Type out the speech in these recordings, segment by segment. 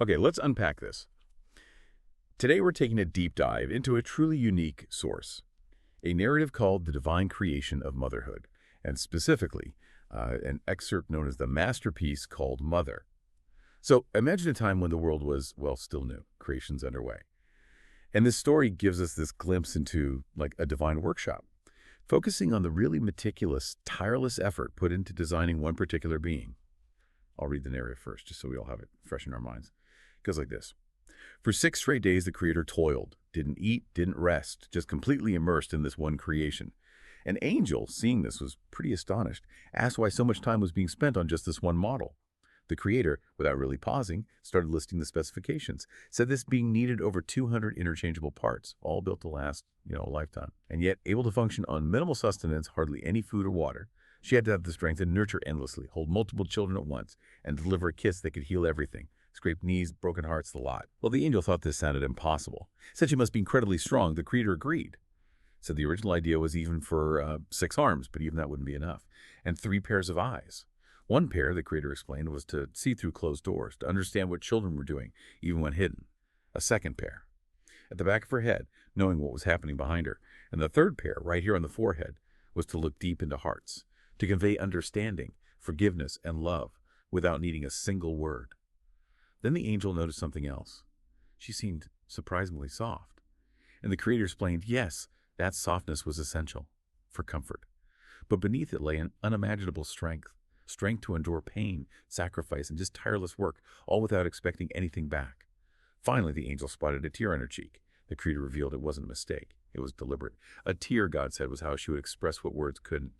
Okay, let's unpack this. Today we're taking a deep dive into a truly unique source, a narrative called The Divine Creation of Motherhood, and specifically, an excerpt known as the masterpiece called Mother. So imagine a time when the world was, well, still new, creation's underway. And this story gives us this glimpse into, like, a divine workshop, focusing on the really meticulous, tireless effort put into designing one particular being. I'll read the narrative first, just so we all have it fresh in our minds. It goes like this. For 6 straight days, the creator toiled, didn't eat, didn't rest, just completely immersed in this one creation. An angel, seeing this, was pretty astonished, asked why so much time was being spent on just this one model. The creator, without really pausing, started listing the specifications, said this being needed over 200 interchangeable parts, all built to last, a lifetime. And yet, able to function on minimal sustenance, hardly any food or water, she had to have the strength to nurture endlessly, hold multiple children at once, and deliver a kiss that could heal everything. Scraped knees, broken hearts, the lot. Well, the angel thought this sounded impossible. Said she must be incredibly strong. The creator agreed. Said the original idea was even for 6 arms, but even that wouldn't be enough. And 3 pairs of eyes. One pair, the creator explained, was to see through closed doors, to understand what children were doing, even when hidden. A second pair, at the back of her head, knowing what was happening behind her. And the third pair, right here on the forehead, was to look deep into hearts, to convey understanding, forgiveness, and love without needing a single word. Then the angel noticed something else. She seemed surprisingly soft. And the creator explained, yes, that softness was essential for comfort. But beneath it lay an unimaginable strength to endure pain, sacrifice, and just tireless work, all without expecting anything back. Finally, the angel spotted a tear on her cheek. The creator revealed it wasn't a mistake. It was deliberate. A tear, God said, was how she would express what words couldn't.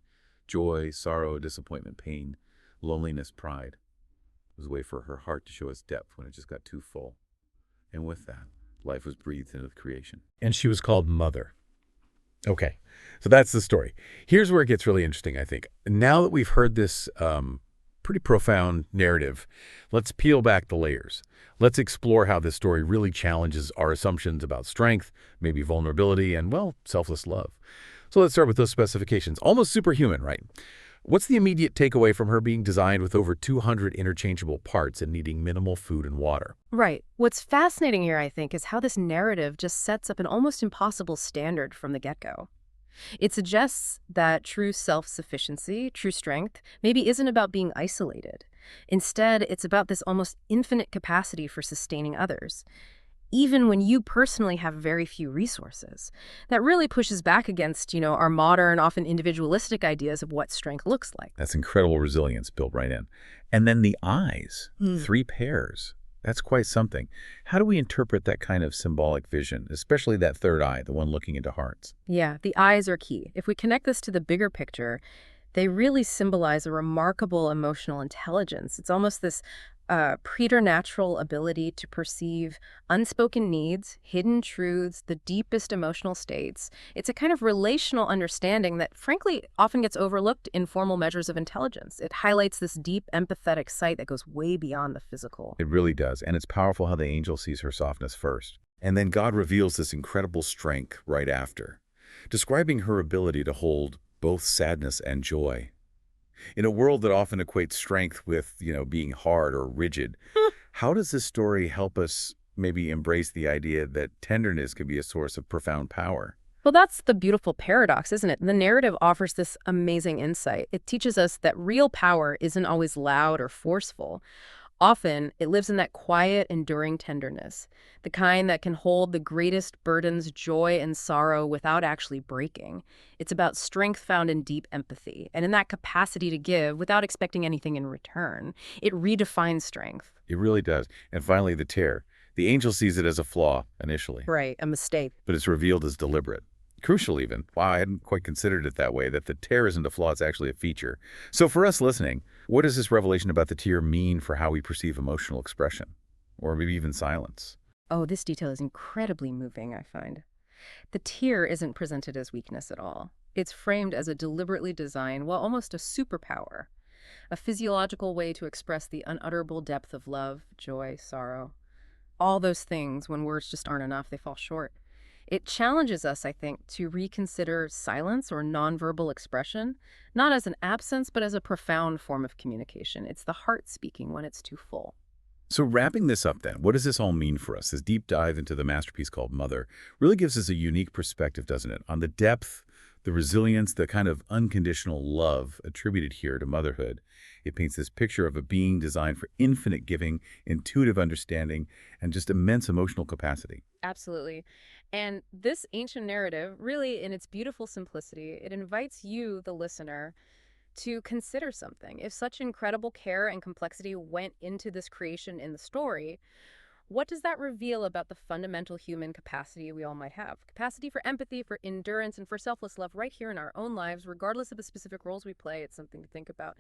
Joy, sorrow, disappointment, pain, loneliness, pride. It was a way for her heart to show its depth when it just got too full. And with that, life was breathed into the creation. And she was called Mother. Okay, so that's the story. Here's where it gets really interesting, I think. Now that we've heard this pretty profound narrative, let's peel back the layers. Let's explore how this story really challenges our assumptions about strength, maybe vulnerability, and, well, selfless love. So let's start with those specifications. Almost superhuman, right? What's the immediate takeaway from her being designed with over 200 interchangeable parts and needing minimal food and water? Right. What's fascinating here, I think, is how this narrative just sets up an almost impossible standard from the get-go. It suggests that true self-sufficiency, true strength, maybe isn't about being isolated. Instead, it's about this almost infinite capacity for sustaining others, even when you personally have very few resources. That really pushes back against, our modern, often individualistic ideas of what strength looks like. That's incredible resilience built right in. And then the eyes, 3 pairs. That's quite something. How do we interpret that kind of symbolic vision, especially that third eye, the one looking into hearts? Yeah, the eyes are key. If we connect this to the bigger picture, they really symbolize a remarkable emotional intelligence. It's almost this preternatural ability to perceive unspoken needs, hidden truths, the deepest emotional states. It's a kind of relational understanding that, frankly, often gets overlooked in formal measures of intelligence. It highlights this deep, empathetic sight that goes way beyond the physical. It really does. And it's powerful how the angel sees her softness first. And then God reveals this incredible strength right after, describing her ability to hold both sadness and joy. In a world that often equates strength with, being hard or rigid, how does this story help us maybe embrace the idea that tenderness can be a source of profound power? Well, that's the beautiful paradox, isn't it? The narrative offers this amazing insight. It teaches us that real power isn't always loud or forceful. Often, it lives in that quiet, enduring tenderness, the kind that can hold the greatest burdens, joy, and sorrow without actually breaking. It's about strength found in deep empathy, and in that capacity to give without expecting anything in return. It redefines strength. It really does. And finally, the tear. The angel sees it as a flaw initially, Right, a mistake. but it's revealed as deliberate. Crucial even. Wow, I hadn't quite considered it that way, that the tear isn't a flaw, it's actually a feature. So for us listening, what does this revelation about the tear mean for how we perceive emotional expression? Or maybe even silence? Oh, this detail is incredibly moving, I find. The tear isn't presented as weakness at all. It's framed as a deliberately designed, well, almost a superpower, a physiological way to express the unutterable depth of love, joy, sorrow. All those things, when words just aren't enough, they fall short. It challenges us, I think, to reconsider silence or nonverbal expression, not as an absence, but as a profound form of communication. It's the heart speaking when it's too full. So wrapping this up then, what does this all mean for us? This deep dive into the masterpiece called Mother really gives us a unique perspective, doesn't it, on the depth, the resilience, the kind of unconditional love attributed here to motherhood. It paints this picture of a being designed for infinite giving, intuitive understanding, and just immense emotional capacity. Absolutely. And this ancient narrative, really, in its beautiful simplicity, it invites you, the listener, to consider something. If such incredible care and complexity went into this creation in the story, what does that reveal about the fundamental human capacity we all might have? Capacity for empathy, for endurance, and for selfless love right here in our own lives, regardless of the specific roles we play. It's something to think about.